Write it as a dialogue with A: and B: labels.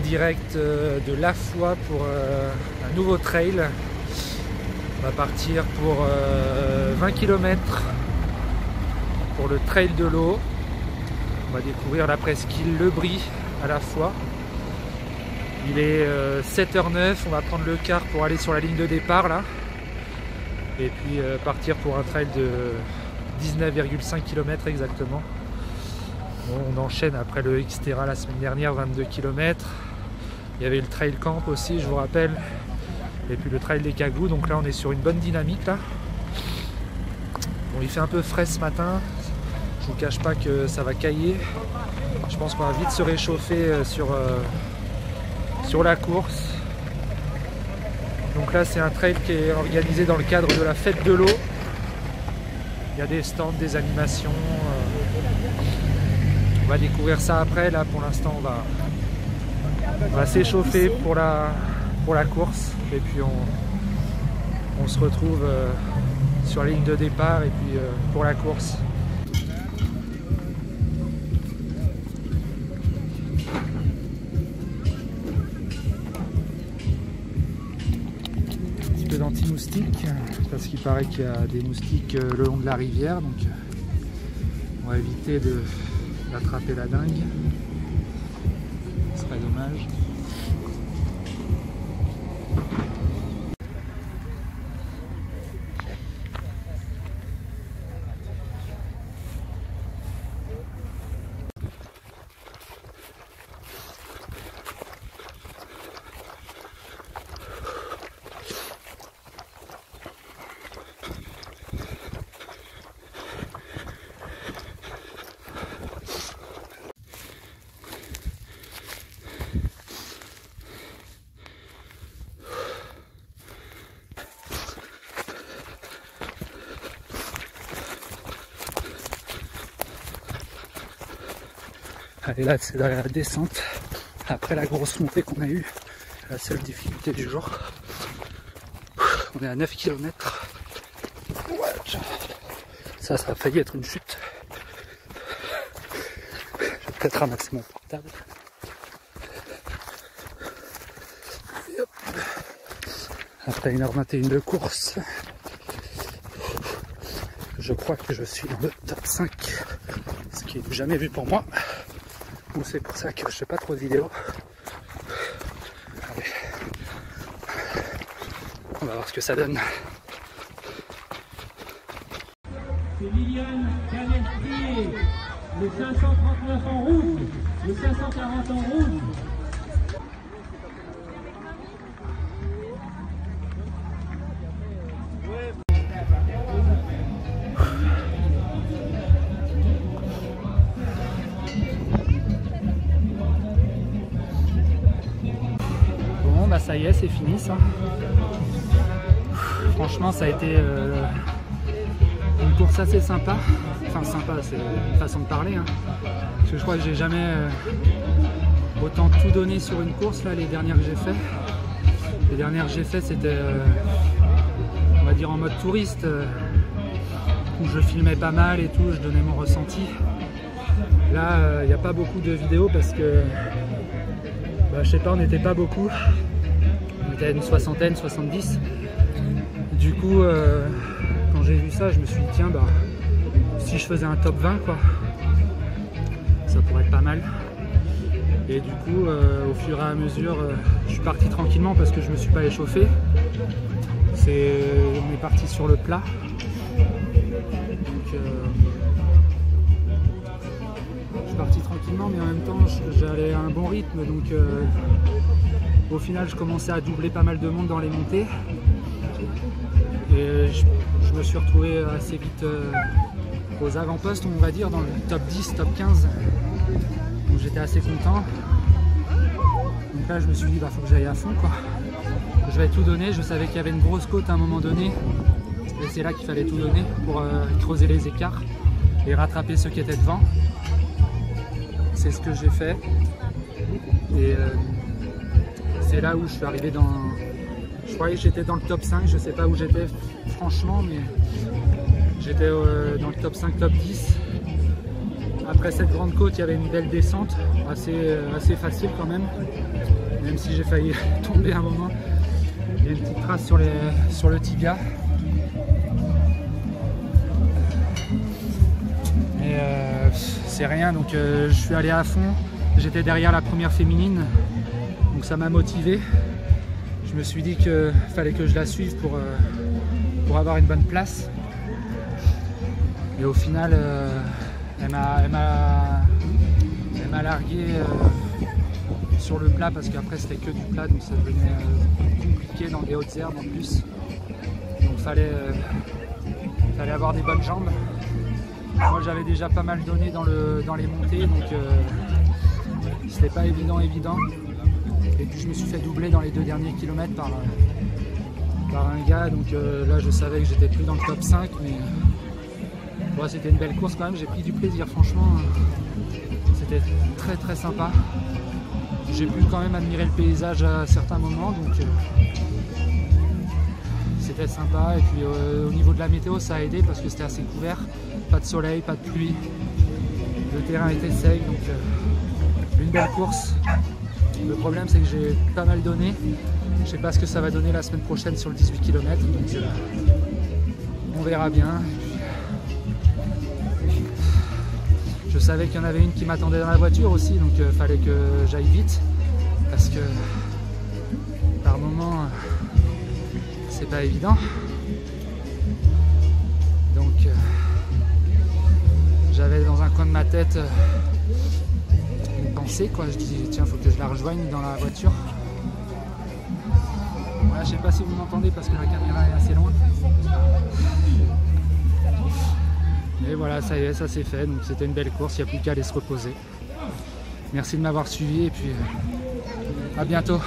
A: direct de La Foix pour un nouveau trail. On va partir pour 20 km pour le trail de l'eau. On va découvrir la presqu'île Le Brie à La Foix. Il est 7h09, on va prendre le car pour aller sur la ligne de départ là. Et puis partir pour un trail de 19,5 km exactement. Bon, on enchaîne après le Xterra la semaine dernière, 22 km. Il y avait le trail camp aussi, je vous rappelle. Et puis le trail des Cagous, donc là on est sur une bonne dynamique là. Bon, il fait un peu frais ce matin. Je vous cache pas que ça va cailler. Je pense qu'on va vite se réchauffer sur la course. Donc là c'est un trail qui est organisé dans le cadre de la fête de l'eau. Il y a des stands, des animations. On va découvrir ça après. Là pour l'instant on va s'échauffer pour la course. Et puis on se retrouve sur la ligne de départ et puis pour la course. D'anti-moustiques parce qu'il paraît qu'il y a des moustiques le long de la rivière, donc on va éviter d'attraper la dingue, ce serait dommage. Et là c'est dans la descente, après la grosse montée qu'on a eue, la seule difficulté du jour. On est à 9 km. Ça a failli être une chute. Je vais peut-être ramasser mon portable. Et hop. Après 1h21 de course, je crois que je suis dans le top 5, ce qui n'est jamais vu pour moi. C'est pour ça que je fais pas trop de vidéos. Allez. On va voir ce que ça donne.
B: C'est Liliane Canestier, le 539 en rouge, le 540 en rouge.
A: Ça y est, c'est fini ça. Franchement ça a été une course assez sympa. Enfin sympa, c'est une façon de parler hein. Parce que je crois que j'ai jamais autant tout donné sur une course là, les dernières que j'ai fait. Les dernières que j'ai fait c'était on va dire en mode touriste où je filmais pas mal et tout, je donnais mon ressenti. Là il n'y a pas beaucoup de vidéos parce que je sais pas, on n'était pas beaucoup. On était à une soixantaine, 70. Du coup, quand j'ai vu ça, je me suis dit tiens, si je faisais un top 20, quoi, ça pourrait être pas mal. Et du coup, au fur et à mesure, je suis parti tranquillement parce que je me suis pas échauffé. On est parti sur le plat. Donc, je suis parti tranquillement, mais en même temps, j'allais à un bon rythme. Donc, au final, je commençais à doubler pas mal de monde dans les montées. Et je me suis retrouvé assez vite aux avant-postes, on va dire, dans le top 10, top 15. Donc j'étais assez content. Donc là, je me suis dit, faut que j'aille à fond, quoi. Je vais tout donner. Je savais qu'il y avait une grosse côte à un moment donné. Et c'est là qu'il fallait tout donner pour creuser les écarts et rattraper ceux qui étaient devant. C'est ce que j'ai fait. Et c'est là où je suis arrivé dans... Je croyais que j'étais dans le top 5, je sais pas où j'étais franchement, mais j'étais dans le top 5, top 10. Après cette grande côte, il y avait une belle descente, assez facile quand même si j'ai failli tomber un moment. Il y a une petite trace sur le tibia. Et c'est rien, donc je suis allé à fond. J'étais derrière la première féminine, donc ça m'a motivé. Je me suis dit qu'il fallait que je la suive pour avoir une bonne place. Et au final, elle m'a largué sur le plat parce qu'après c'était que du plat, donc ça devenait compliqué dans les hautes herbes en plus. Donc fallait avoir des bonnes jambes. Moi j'avais déjà pas mal donné dans les montées, donc c'était pas évident. Et puis je me suis fait doubler dans les 2 derniers kilomètres par un gars, donc là je savais que j'étais plus dans le top 5, mais ouais, c'était une belle course quand même, j'ai pris du plaisir, franchement c'était très sympa. J'ai pu quand même admirer le paysage à certains moments, donc c'était sympa. Et puis au niveau de la météo ça a aidé parce que c'était assez couvert, pas de soleil, pas de pluie, le terrain était sec, donc une belle course. Le problème c'est que j'ai pas mal donné, je sais pas ce que ça va donner la semaine prochaine sur le 18 km, donc on verra bien. Je savais qu'il y en avait une qui m'attendait dans la voiture aussi, donc fallait que j'aille vite parce que par moment c'est pas évident. Donc j'avais dans un coin de ma tête une pensée, quoi. Je dis tiens, faut que je la rejoigne dans la voiture. Voilà, je sais pas si vous m'entendez parce que la caméra est assez loin. Et voilà, ça y est, ça c'est fait, donc c'était une belle course, il n'y a plus qu'à aller se reposer. Merci de m'avoir suivi et puis à bientôt.